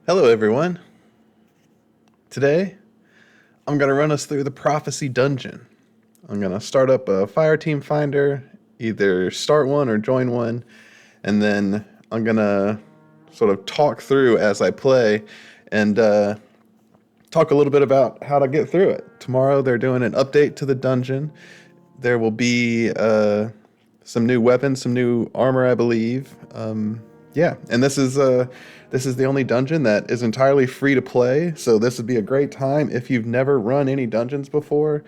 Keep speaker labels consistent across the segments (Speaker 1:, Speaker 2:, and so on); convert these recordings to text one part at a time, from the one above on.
Speaker 1: Hello, everyone. Today, I'm going to run us through the Prophecy Dungeon. I'm going to start up a Fireteam Finder, either start one or join one, and then I'm going to sort of talk through as I play and talk a little bit about how to get through it. Tomorrow, they're doing an update to the dungeon. There will be some new weapons, some new armor, I believe. Yeah, and this is the only dungeon that is entirely free to play. So this would be a great time if you've never run any dungeons before.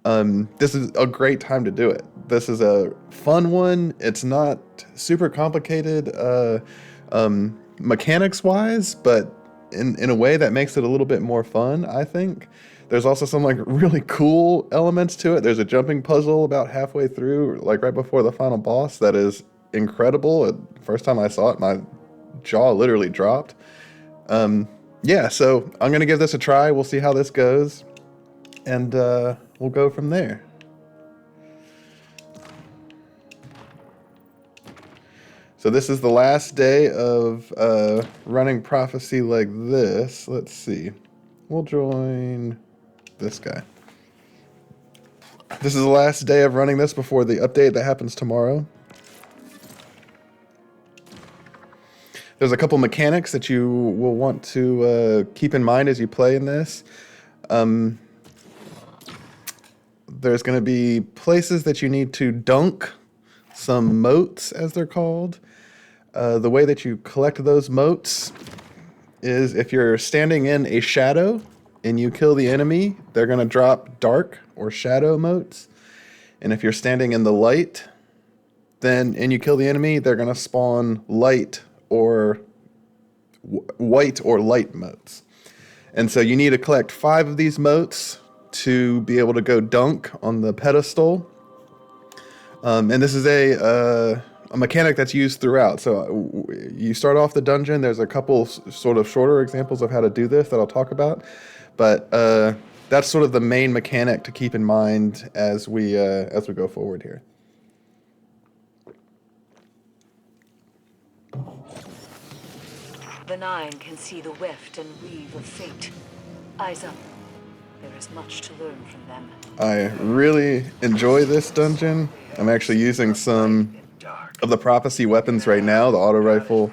Speaker 1: This is a great time to do it. This is a fun one. It's not super complicated mechanics wise, but in a way that makes it a little bit more fun, I think. There's also some like really cool elements to it. There's a jumping puzzle about halfway through, like right before the final boss, that is incredible. First time I saw it, my jaw literally dropped. Yeah, so I'm gonna give this a try. We'll see how this goes, and we'll go from there. So this is the last day of running Prophecy like this. Let's see. We'll join this guy. This is the last day of running this before the update that happens tomorrow. There's a couple mechanics that you will want to keep in mind as you play in this. There's going to be places that you need to dunk some motes, as they're called. The way that you collect those motes is if you're standing in a shadow and you kill the enemy, they're going to drop dark or shadow motes. And if you're standing in the light, and you kill the enemy, they're going to spawn light or white or light motes. And so you need to collect 5 of these motes to be able to go dunk on the pedestal. And this is a mechanic that's used throughout. So you start off the dungeon. There's a couple sort of shorter examples of how to do this that I'll talk about. But that's sort of the main mechanic to keep in mind as we go forward here.
Speaker 2: The Nine can see the weft and weave of fate. Eyes up. There is much to learn from them.
Speaker 1: I really enjoy this dungeon. I'm actually using some of the Prophecy weapons right now, the auto rifle,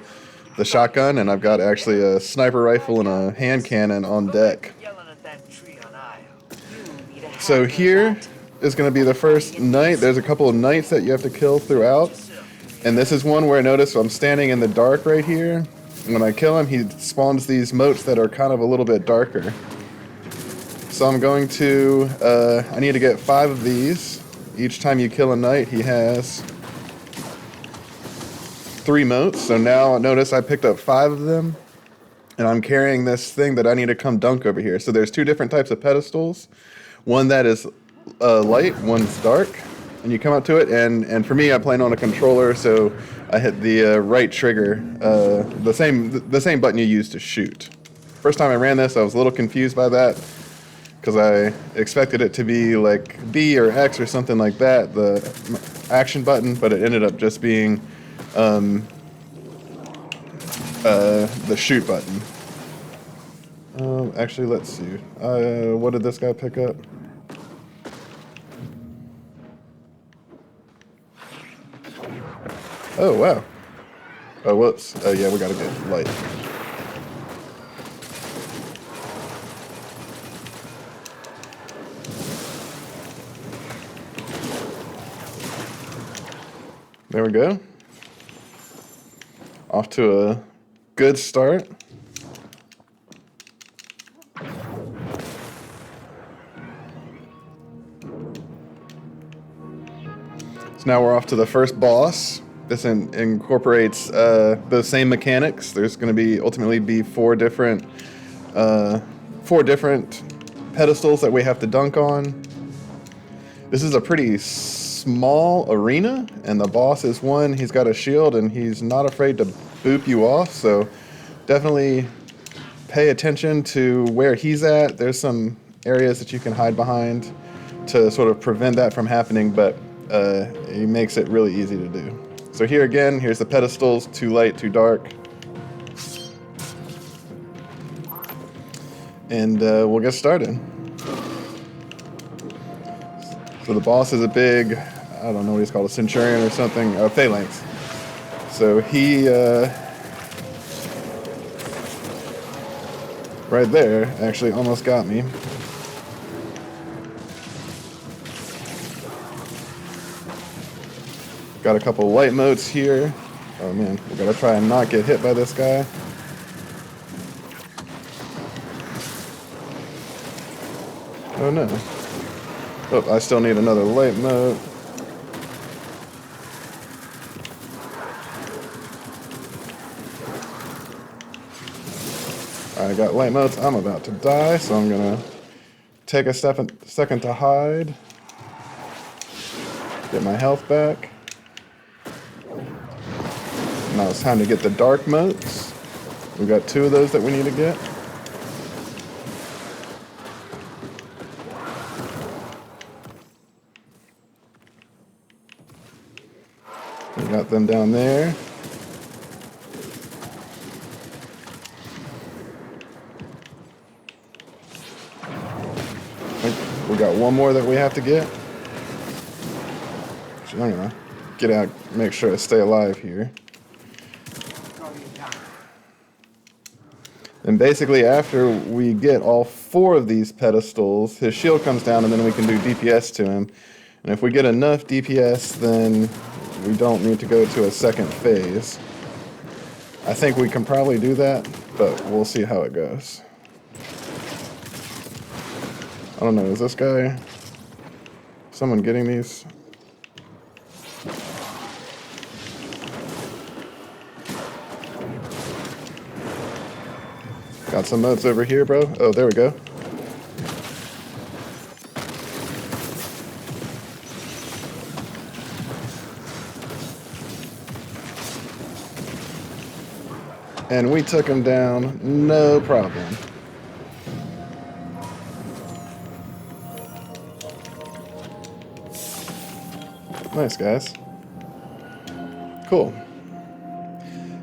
Speaker 1: the shotgun, and I've got actually a sniper rifle and a hand cannon on deck. So here is going to be the first knight. There's a couple of knights that you have to kill throughout. And this is one where I notice I'm standing in the dark right here. When I kill him, he spawns these motes that are kind of a little bit darker. So I'm going to, I need to get 5 of these. Each time you kill a knight, he has 3 motes. So now notice I picked up 5 of them, and I'm carrying this thing that I need to come dunk over here. So there's 2 different types of pedestals. One that is light, one's dark. And you come up to it, and for me, I'm playing on a controller, so I hit the right trigger, the same button you use to shoot. First time I ran this, I was a little confused by that, because I expected it to be like B or X or something like that, the action button, but it ended up just being the shoot button. Actually, let's see. What did this guy pick up? Oh, wow. Oh, whoops. Oh, yeah, we gotta get light. There we go. Off to a good start. So now we're off to the first boss. This incorporates those same mechanics. There's going to be ultimately be 4 different pedestals that we have to dunk on. This is a pretty small arena, and the boss is one. He's got a shield, and he's not afraid to boop you off. So definitely pay attention to where he's at. There's some areas that you can hide behind to sort of prevent that from happening, but he makes it really easy to do. So here again, here's the pedestals, too light, too dark. and we'll get started. So the boss is a big, I don't know what he's called, a centurion or something, phalanx. So he, right there, actually almost got me. Got a couple light motes here. Oh man, we gotta try and not get hit by this guy. Oh no. Oh, I still need another light mote. I got light motes. I'm about to die, so I'm gonna take a second to hide. Get my health back. Now it's time to get the dark motes. We got 2 of those that we need to get. We got them down there. We got one more that we have to get. So I'm gonna get out, make sure I stay alive here. And basically after we get all 4 of these pedestals, his shield comes down and then we can do DPS to him. And if we get enough DPS, then we don't need to go to a second phase. I think we can probably do that, but we'll see how it goes. I don't know, is this guy, someone getting these? Got some motes over here, bro. Oh, there we go. And we took him down, no problem. Nice, guys. Cool.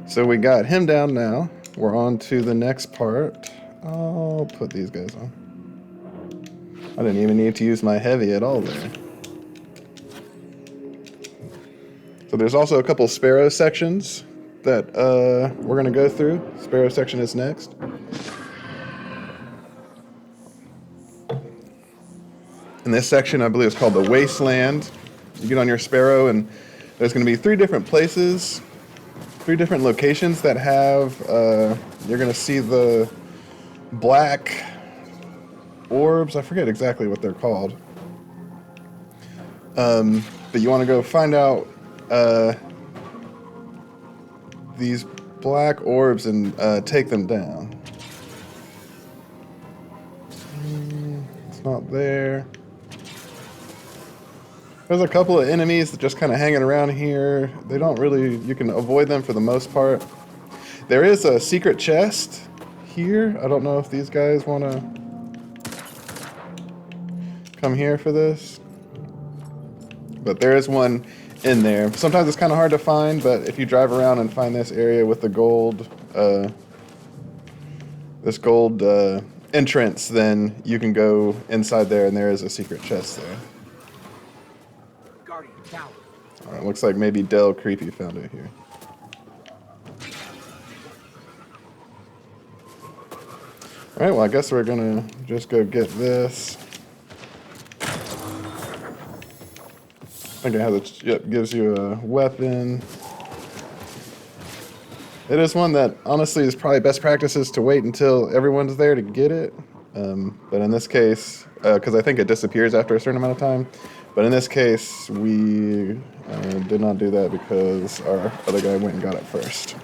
Speaker 1: So we got him down now. We're on to the next part. I'll put these guys on. I didn't even need to use my heavy at all there. So there's also a couple Sparrow sections that we're going to go through. Sparrow section is next. In this section, I believe it's called the Wasteland. You get on your Sparrow, and there's going to be 3 different places, 3 different locations that have, you're going to see the black orbs. I forget exactly what they're called. But you want to go find out these black orbs and take them down. It's not there. There's a couple of enemies that just kind of hanging around here. They don't really, you can avoid them for the most part. There is a secret chest here. I don't know if these guys want to come here for this. But there is one in there. Sometimes it's kind of hard to find, but if you drive around and find this area with the gold, this gold entrance, then you can go inside there and there is a secret chest there. Alright, looks like maybe Del Creepy found it here. Alright, well I guess we're gonna just go get this. I think it has a, yep, gives you a weapon. It is one that honestly is probably best practices to wait until everyone's there to get it. But in this case, because I think it disappears after a certain amount of time. But in this case, we did not do that because our other guy went and got it first.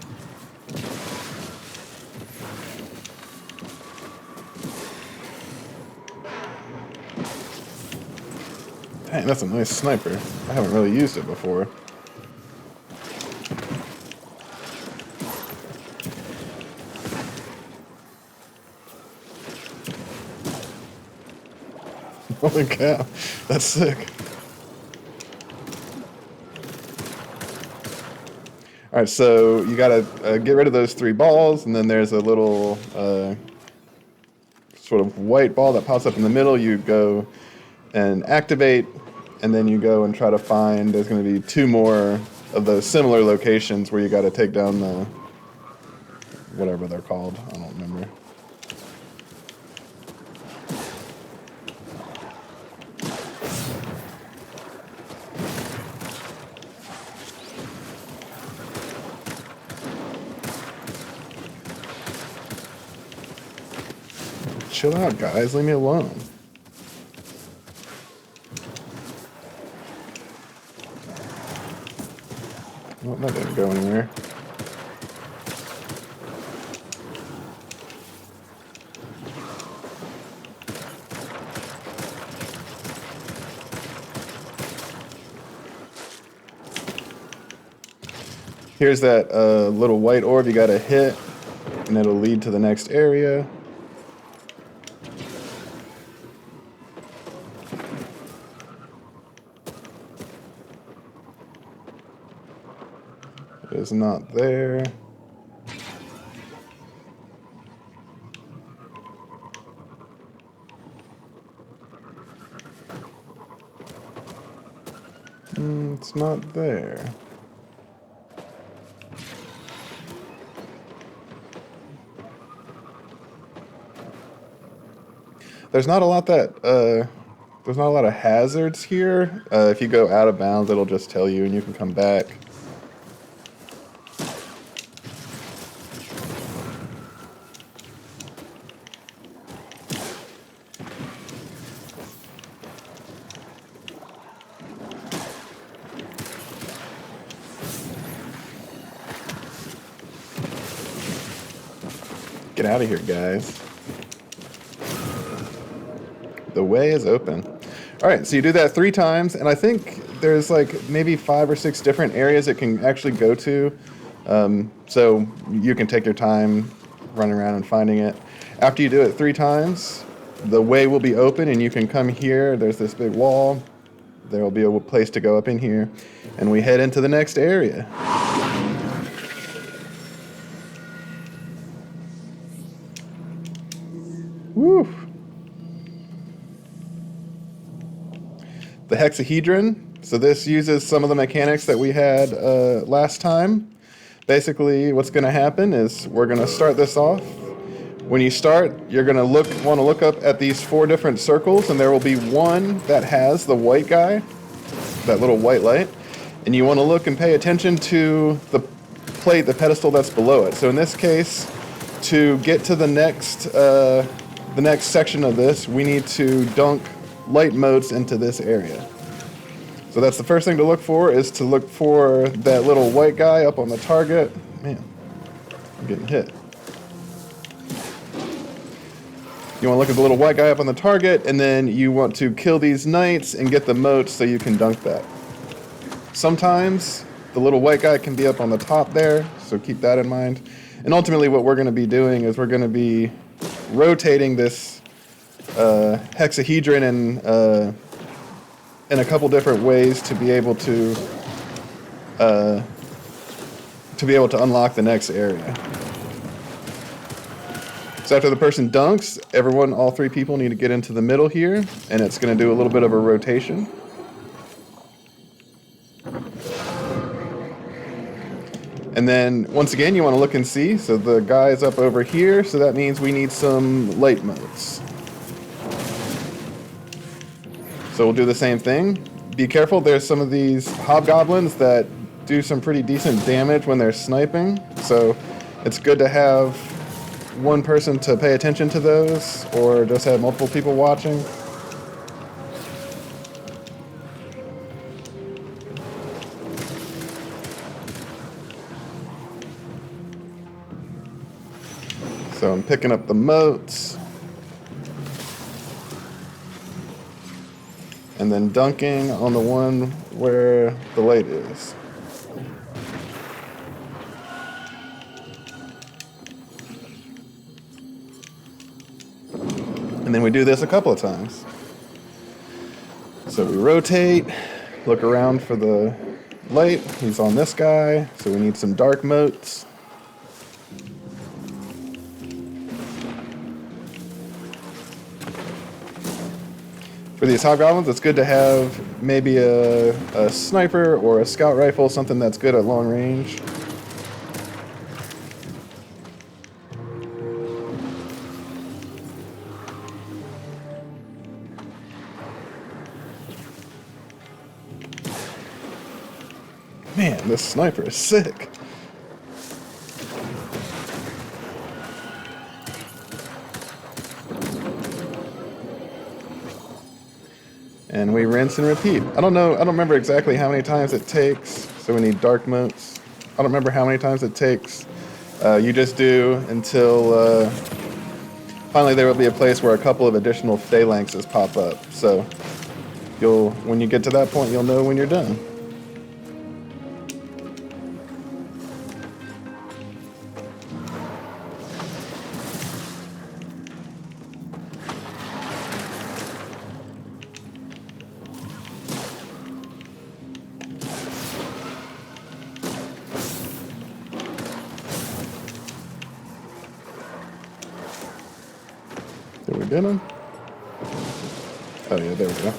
Speaker 1: Dang, that's a nice sniper. I haven't really used it before. Holy cow, that's sick. All right, so you gotta get rid of those 3 balls, and then there's a little sort of white ball that pops up in the middle, you go and activate, and then you go and try to find, there's going to be 2 more of those similar locations where you got to take down the, whatever they're called, I don't remember. Chill out, guys. Leave me alone. Well, that didn't go anywhere. Here's that little white orb you gotta hit, and it'll lead to the next area. It is not there. It's not there. There's not a lot that there's not a lot of hazards here. If you go out of bounds, it'll just tell you, and you can come back. Get out of here, guys. The way is open. All right, so you do that 3 times, and I think there's like maybe 5 or 6 different areas it can actually go to. So you can take your time running around and finding it. After you do it 3 times, the way will be open, and you can come here. There's this big wall. There will be a place to go up in here, and we head into the next area. Woo! The hexahedron. So this uses some of the mechanics that we had last time. Basically, what's going to happen is we're going to start this off. When you start, you're going to want to look up at these 4 different circles, and there will be one that has the white guy, that little white light, and you want to look and pay attention to the plate, the pedestal that's below it. So in this case, to get to the next section of this, we need to dunk light motes into this area. So that's the first thing to look for, is to look for that little white guy up on the target. Man, I'm getting hit. You want to look at the little white guy up on the target, and then you want to kill these knights and get the motes so you can dunk that. Sometimes the little white guy can be up on the top there, so keep that in mind. And ultimately what we're going to be doing is we're going to be rotating this hexahedron in a couple different ways to be able to unlock the next area. So after the person dunks, all 3 people need to get into the middle here, and it's going to do a little bit of a rotation. And then, once again, you want to look and see. So the guy's up over here, so that means we need some light motes. So we'll do the same thing. Be careful, there's some of these hobgoblins that do some pretty decent damage when they're sniping. So it's good to have one person to pay attention to those, or just have multiple people watching. So I'm picking up the motes. And then dunking on the one where the light is. And then we do this a couple of times. So we rotate, look around for the light. He's on this guy, so we need some dark motes. For these hobgoblins, it's good to have maybe a sniper or a scout rifle, something that's good at long range. Man, this sniper is sick. And we rinse and repeat. I don't remember exactly how many times it takes. So we need dark motes. I don't remember how many times it takes. You just do until finally there will be a place where a couple of additional phalanxes pop up. So when you get to that point, you'll know when you're done. Did we get him? Oh yeah, there we go.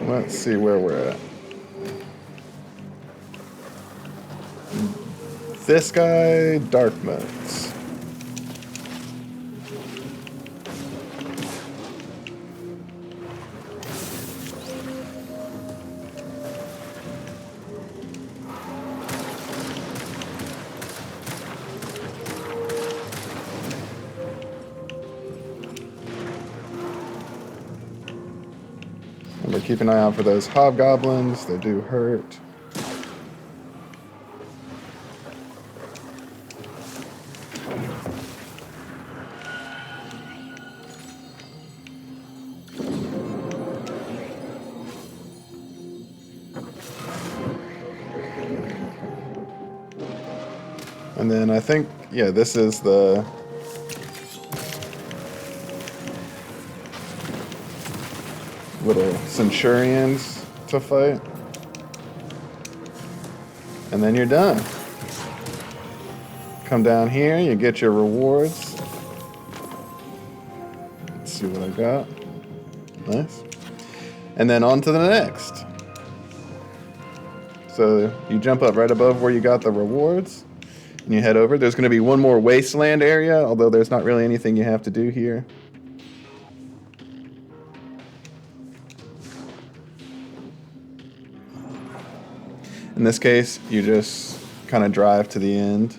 Speaker 1: Let's see where we're at. This guy, dark motes. Remember, keep an eye out for those hobgoblins. They do hurt. And then I think, yeah, this is the little centurions to fight. And then you're done. Come down here, you get your rewards. Let's see what I got. Nice. And then on to the next. So you jump up right above where you got the rewards. And you head over. There's going to be one more wasteland area, although there's not really anything you have to do here. In this case, you just kind of drive to the end.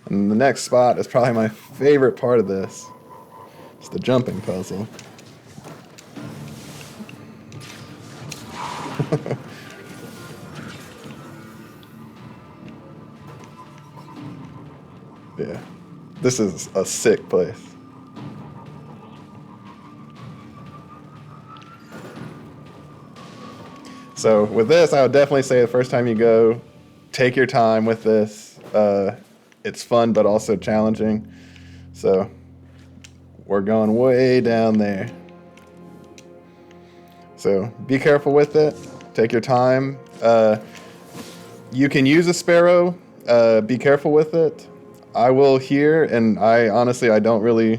Speaker 1: And the next spot is probably my favorite part of this. It's the jumping puzzle. Yeah, this is a sick place. So with this, I would definitely say the first time you go, take your time with this. It's fun, but also challenging. So we're going way down there. So be careful with it. Take your time. You can use a sparrow. Be careful with it. I will here, and I honestly, I don't really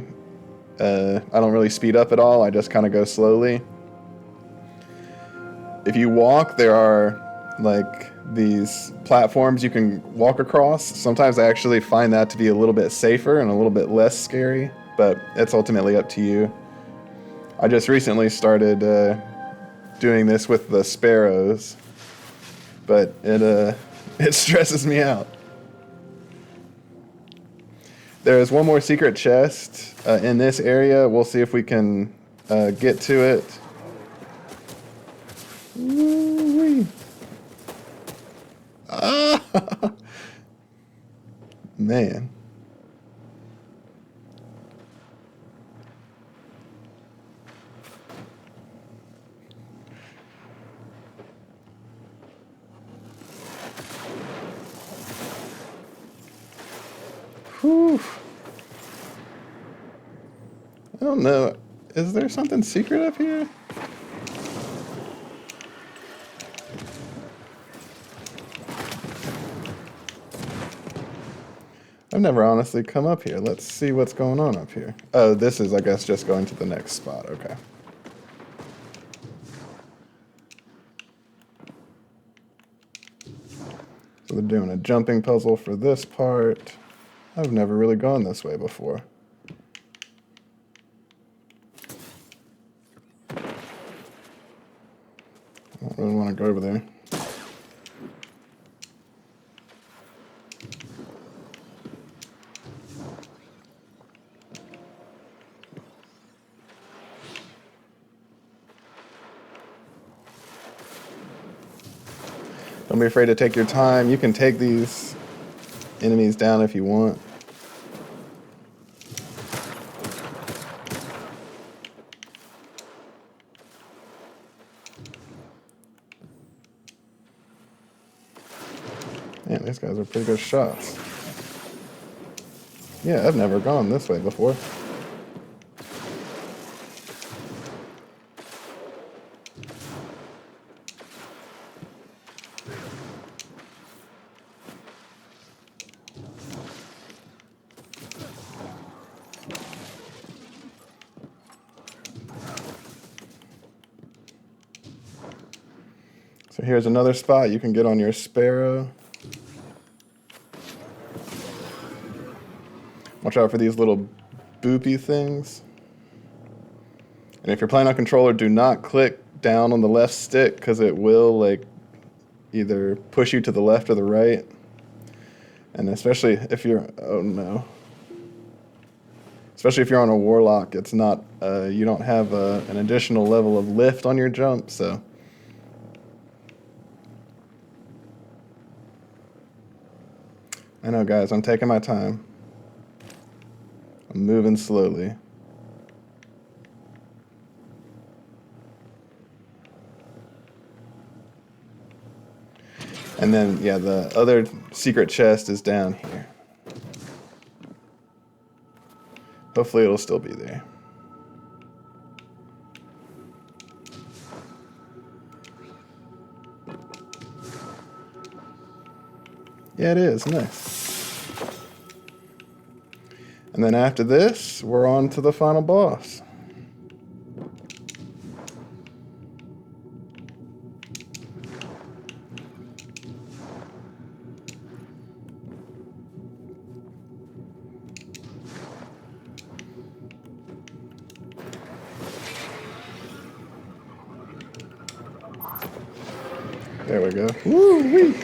Speaker 1: speed up at all. I just kind of go slowly. If you walk, there are like these platforms you can walk across. Sometimes I actually find that to be a little bit safer and a little bit less scary, but it's ultimately up to you. I just recently started doing this with the sparrows, but it stresses me out. There is one more secret chest in this area. We'll see if we can get to it. Woo-wee. Ah! Man. Whew. I don't know. Is there something secret up here? I've never honestly come up here. Let's see what's going on up here. Oh, this is, I guess, just going to the next spot. Okay. So they're doing a jumping puzzle for this part. I've never really gone this way before. I don't really want to go over there. Don't be afraid to take your time. You can take these enemies down if you want. Man, these guys are pretty good shots. Yeah, I've never gone this way before. So here's another spot you can get on your Sparrow. Watch out for these little boopy things. And if you're playing on controller, do not click down on the left stick because it will like either push you to the left or the right. And especially if you're, oh no. Especially if you're on a Warlock, it's not, you don't have an additional level of lift on your jump, so. I know, guys, I'm taking my time. I'm moving slowly. And then, yeah, the other secret chest is down here. Hopefully it'll still be there. Yeah, it is. Nice. And then after this, we're on to the final boss. There we go. Woo-wee.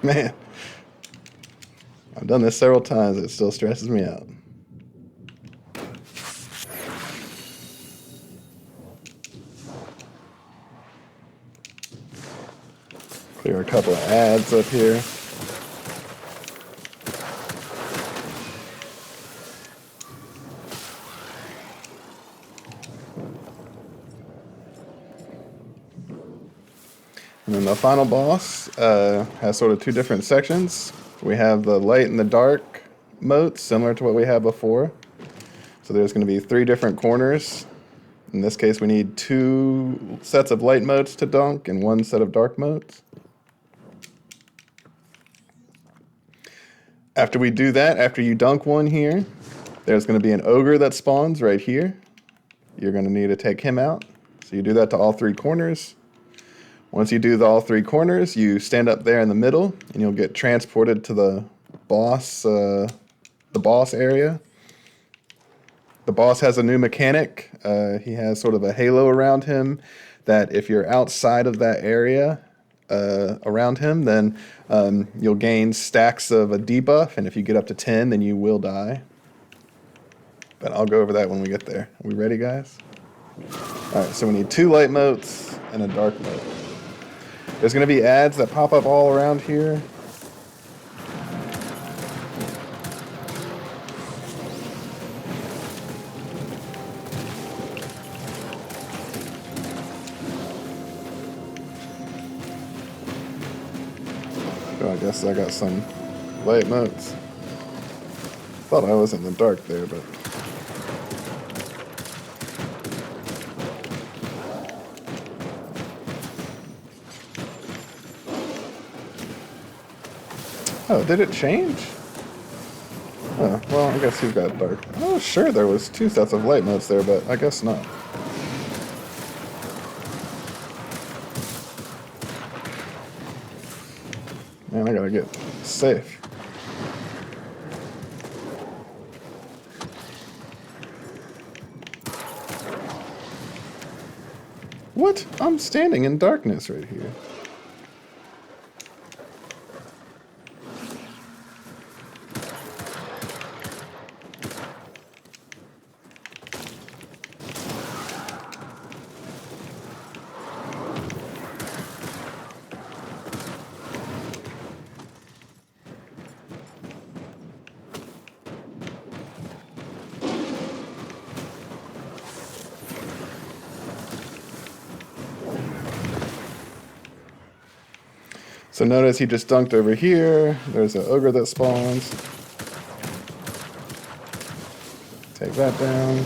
Speaker 1: Man, I've done this several times. It still stresses me out. Clear a couple of ads up here. And then the final boss has sort of two different sections. We have the light and the dark moats, similar to what we had before. So there's going to be 3 different corners. In this case, we need 2 sets of light moats to dunk and 1 set of dark moats. After we do that, after you dunk one here, there's going to be an ogre that spawns right here. You're going to need to take him out. So you do that to all 3 corners. Once you do all 3 corners, you stand up there in the middle, and you'll get transported to the boss area. The boss has a new mechanic. He has sort of a halo around him that if you're outside of that area around him, then you'll gain stacks of a debuff, and if you get up to 10, then you will die. But I'll go over that when we get there. Are we ready, guys? All right, so we need 2 light moats and a dark moat. There's going to be ads that pop up all around here. So I guess I got some light motes. Thought I was in the dark there, but... Oh, did it change? Oh, well, I guess he's got dark. Oh, sure, there was 2 sets of light motes there, but I guess not. Man, I gotta get safe. What? I'm standing in darkness right here. So notice he just dunked over here. There's an ogre that spawns. Take that down.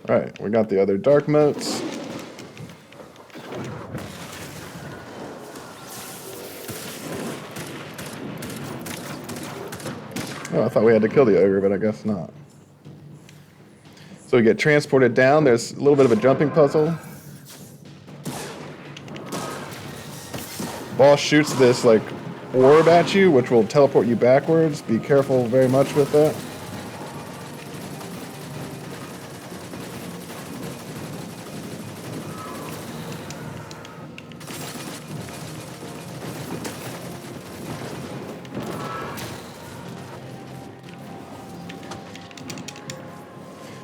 Speaker 1: Alright, we got the other dark motes. Oh, I thought we had to kill the ogre, but I guess not. So we get transported down. There's a little bit of a jumping puzzle. Boss shoots this like orb at you, which will teleport you backwards. Be careful very much with that.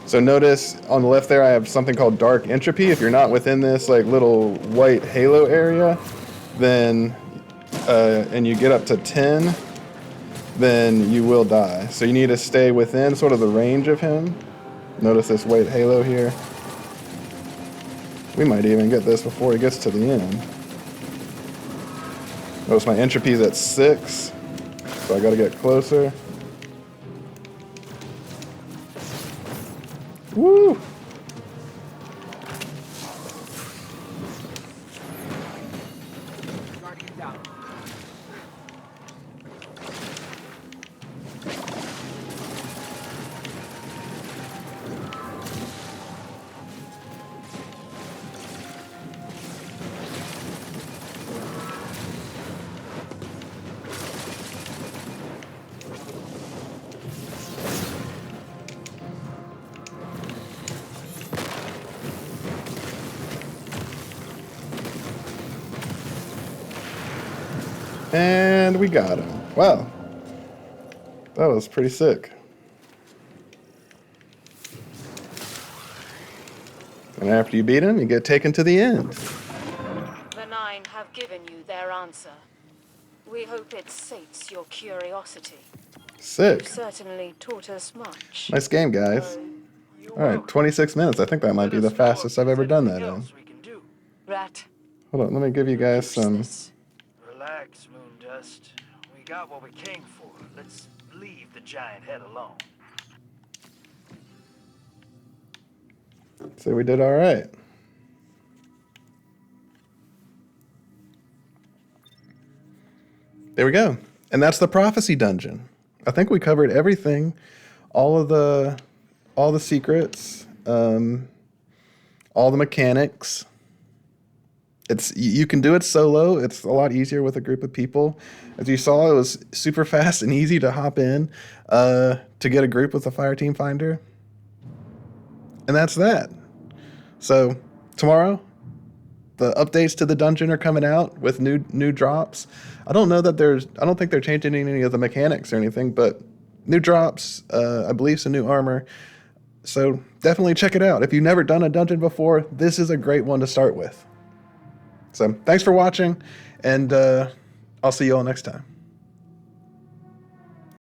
Speaker 1: So notice on the left there I have something called Dark Entropy. If you're not within this like little white halo area, then and you get up to 10, then you will die. So you need to stay within sort of the range of him. Notice this white halo here. We might even get this before he gets to the end. Notice my entropy is at 6, so I gotta get closer. Woo! And we got him. Wow. That was pretty sick. And after you beat him, you get taken to the end.
Speaker 2: The 9 have given you their answer. We hope it sates your curiosity.
Speaker 1: Sick.
Speaker 2: You've certainly taught us much.
Speaker 1: Nice game, guys. Alright, 26 minutes. I think that might be the fastest I've ever done that in.
Speaker 2: Rat.
Speaker 1: Hold on, let me give you guys some...
Speaker 3: Relax, Moondust. We got what we came for. Let's leave the giant head alone.
Speaker 1: So we did alright. There we go. And that's the prophecy dungeon. I think we covered everything. All the secrets, all the mechanics. You can do it solo. It's a lot easier with a group of people. As you saw, it was super fast and easy to hop in to get a group with a Fireteam Finder. And that's that. So tomorrow, the updates to the dungeon are coming out with new drops. I don't think they're changing any of the mechanics or anything, but new drops, I believe some new armor. So definitely check it out. If you've never done a dungeon before, this is a great one to start with. So thanks for watching, and I'll see you all next time.